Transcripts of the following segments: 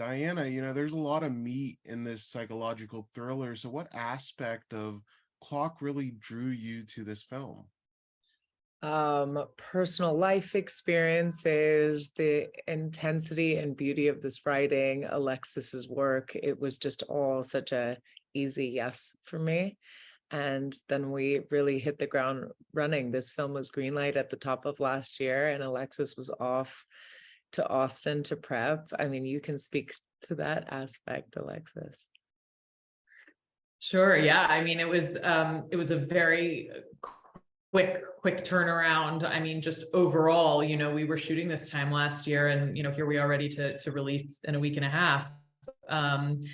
Dianna, there's a lot of meat in this psychological thriller. So what aspect of Clock really drew you to this film? Personal life experiences, the intensity and beauty of this writing, Alexis's work. It was just all such a easy yes for me. And then we really hit the ground running. This film was greenlight at the top of last year, and Alexis was off to Austin to prep. I mean, you can speak to that aspect, Alexis. Sure. Yeah. I mean, it was a very quick turnaround. I mean, just overall, we were shooting this time last year, and here we are ready to release in a week and a half. And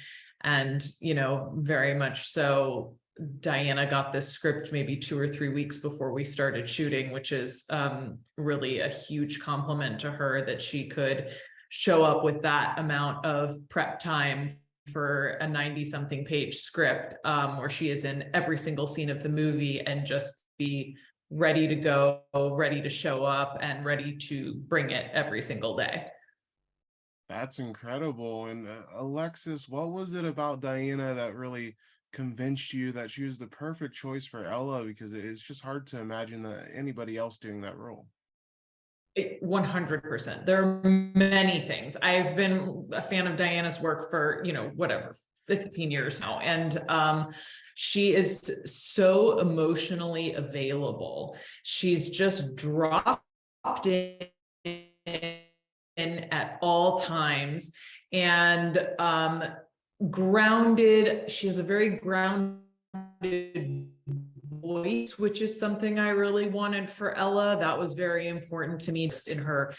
very much so, Dianna got this script maybe 2 or 3 weeks before we started shooting, which is really a huge compliment to her that she could show up with that amount of prep time for a 90-something page script, where she is in every single scene of the movie and just be ready to go, ready to show up, and ready to bring it every single day. That's incredible. And Alexis, what was it about Dianna that really convinced you that she was the perfect choice for Ella? Because it's just hard to imagine that anybody else doing that role. 100%. There are many things. I've been a fan of Dianna's work for, 15 years now. And she is so emotionally available. She's just dropped in at all times, and grounded. She has a very grounded voice, which is something I really wanted for Ella. That was very important to me, just in her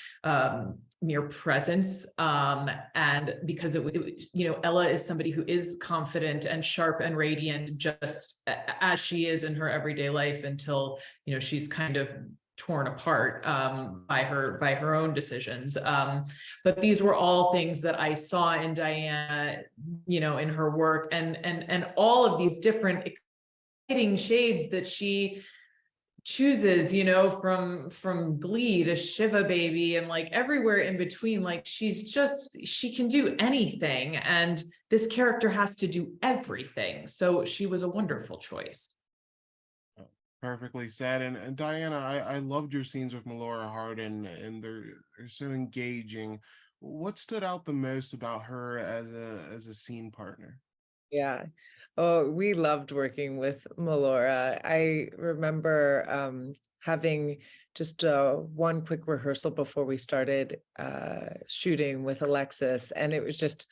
mere presence. And because Ella is somebody who is confident and sharp and radiant, just as she is in her everyday life, until, she's kind of torn apart by her own decisions. But these were all things that I saw in Dianna, in her work, and all of these different exciting shades that she chooses, from Glee to Shiva Baby, and like everywhere in between. Like she can do anything, and this character has to do everything. So she was a wonderful choice. Perfectly said. And Dianna, I loved your scenes with Melora Hardin, and they're so engaging. What stood out the most about her as a scene partner? Yeah. Oh, we loved working with Melora. I remember having just one quick rehearsal before we started shooting with Alexis, and it was just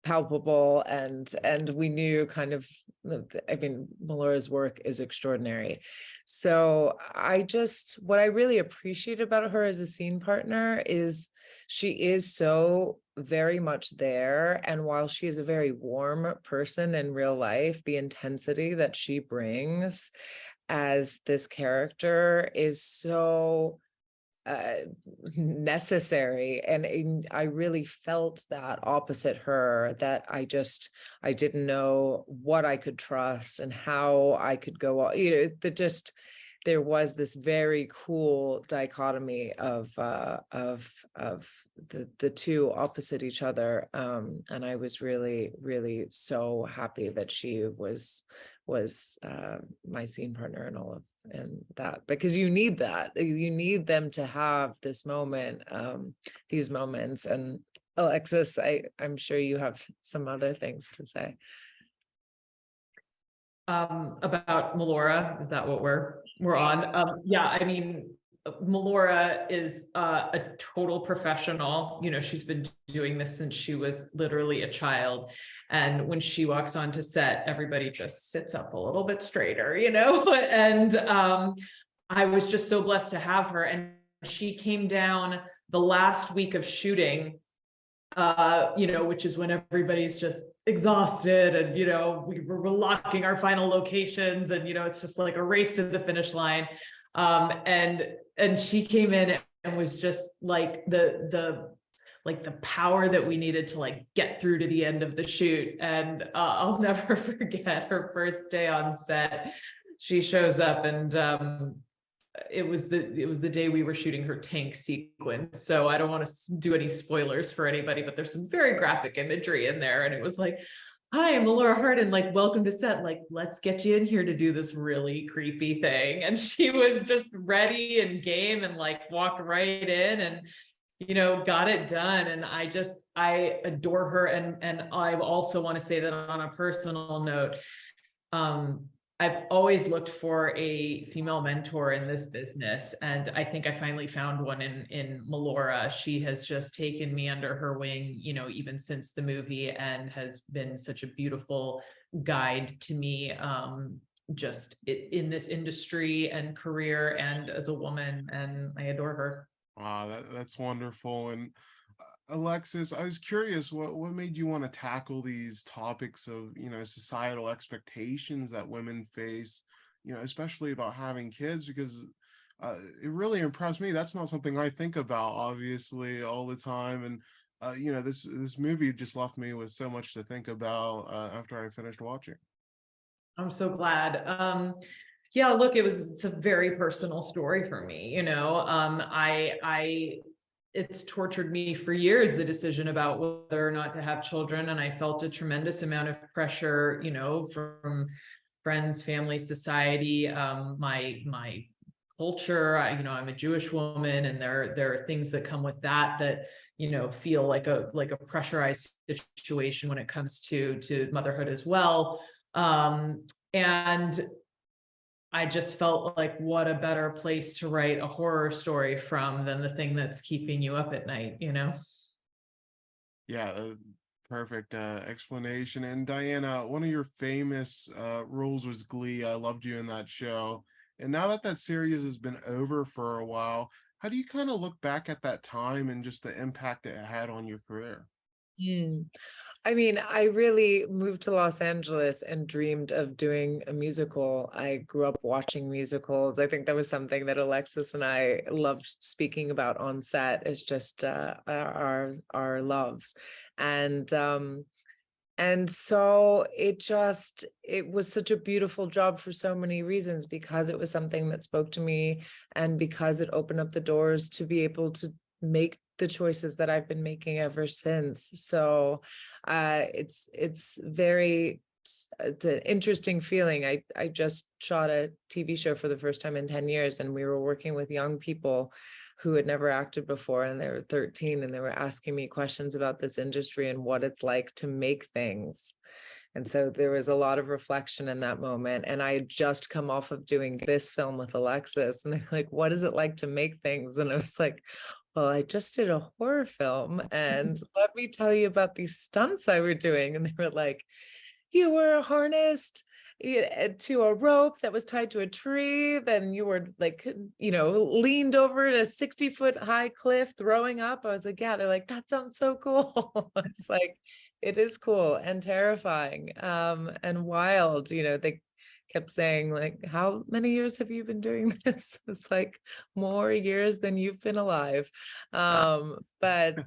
palpable, and we knew kind of, Melora's work is extraordinary. So what I really appreciate about her as a scene partner is she is so very much there. And while she is a very warm person in real life, the intensity that she brings as this character is so necessary. And I really felt that opposite her, that I didn't know what I could trust and how I could go, there was this very cool dichotomy of the two opposite each other. And I was really, really so happy that she was my scene partner and all of and that, because you need them to have this moment, these moments. And Alexis, I'm sure you have some other things to say. About Melora, is that what we're on? Yeah, I mean, Melora is a total professional. She's been doing this since she was literally a child. And when she walks onto set, everybody just sits up a little bit straighter, and I was just so blessed to have her. And she came down the last week of shooting, which is when everybody's just exhausted, and, we're locking our final locations, and, it's just like a race to the finish line. And she came in and was just like the power that we needed to like get through to the end of the shoot. And I'll never forget her first day on set. She shows up, and it was the day we were shooting her tank sequence. So I don't want to do any spoilers for anybody, but there's some very graphic imagery in there. And it was like, hi, I'm Laura Hardin, like, welcome to set, like, let's get you in here to do this really creepy thing. And she was just ready and game and like walked right in and, you know, got it done. And I adore her. And I also want to say that on a personal note, I've always looked for a female mentor in this business. And I think I finally found one in Melora. She has just taken me under her wing, you know, even since the movie, and has been such a beautiful guide to me, just in this industry and career and as a woman. And I adore her. Wow, that's wonderful. And Alexis, I was curious, what made you want to tackle these topics of, societal expectations that women face, especially about having kids? Because it really impressed me. That's not something I think about, obviously, all the time. And this movie just left me with so much to think about after I finished watching. I'm so glad. Yeah, look, it's a very personal story for me. You know, it's tortured me for years, the decision about whether or not to have children. And I felt a tremendous amount of pressure, you know, from friends, family, society, my culture. I'm a Jewish woman, and there are things that come with that, you know, feel like a pressurized situation when it comes to motherhood as well. And I just felt like, what a better place to write a horror story from than the thing that's keeping you up at night, you know? Yeah, perfect explanation. And Diana, one of your famous roles was Glee. I loved you in that show. And now that that series has been over for a while, how do you kind of look back at that time and just the impact it had on your career? I mean, I really moved to Los Angeles and dreamed of doing a musical. I grew up watching musicals. I think that was something that Alexis and I loved speaking about on set, is just our loves. And so it was such a beautiful job for so many reasons, because it was something that spoke to me, and because it opened up the doors to be able to make the choices that I've been making ever since. So it's an interesting feeling. I just shot a TV show for the first time in 10 years, and we were working with young people who had never acted before, and they were 13, and they were asking me questions about this industry and what it's like to make things. And so there was a lot of reflection in that moment. And I had just come off of doing this film with Alexis, and they're like, what is it like to make things? And I was like, well, I just did a horror film, and let me tell you about these stunts I were doing. And they were like, you were harnessed to a rope that was tied to a tree. Then you were like, leaned over a 60-foot high cliff throwing up. I was like, yeah. They're like, that sounds so cool. It's like, it is cool and terrifying, and wild. They kept saying, like, how many years have you been doing this? It's like, more years than you've been alive. But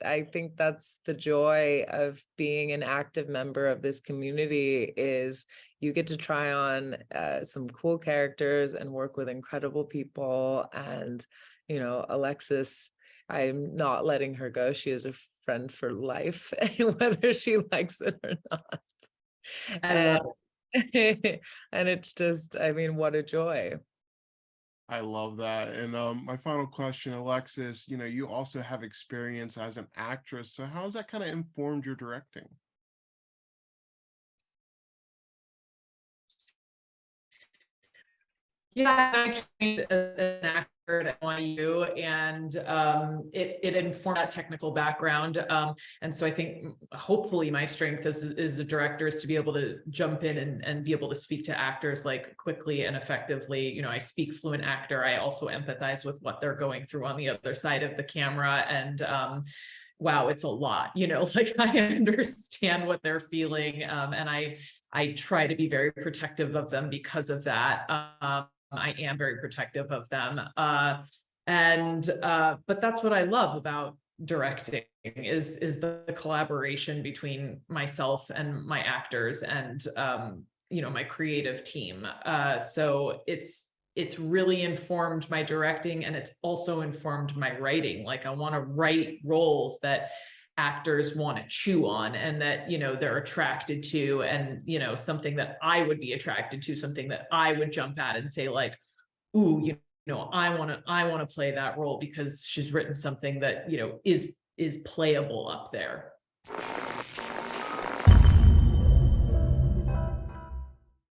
I think that's the joy of being an active member of this community, is you get to try on some cool characters and work with incredible people. And, Alexis, I'm not letting her go. She is a friend for life, whether she likes it or not. I love And, and it's just, I mean, what a joy. I love that. And my final question, Alexis, you also have experience as an actress. So how has that kind of informed your directing? Yeah, I trained as an actor at NYU, and it informed that technical background. And so I think hopefully my strength as a director is to be able to jump in and be able to speak to actors like quickly and effectively. I speak fluent actor. I also empathize with what they're going through on the other side of the camera. And wow, it's a lot, like, I understand what they're feeling. And I try to be very protective of them because of that. I am very protective of them. But that's what I love about directing, is the collaboration between myself and my actors and, my creative team. So it's it's really informed my directing, and it's also informed my writing. Like, I want to write roles that actors want to chew on, and that, they're attracted to, and, something that I would be attracted to, something that I would jump at and say, like, ooh, I want to play that role because she's written something that, is playable up there.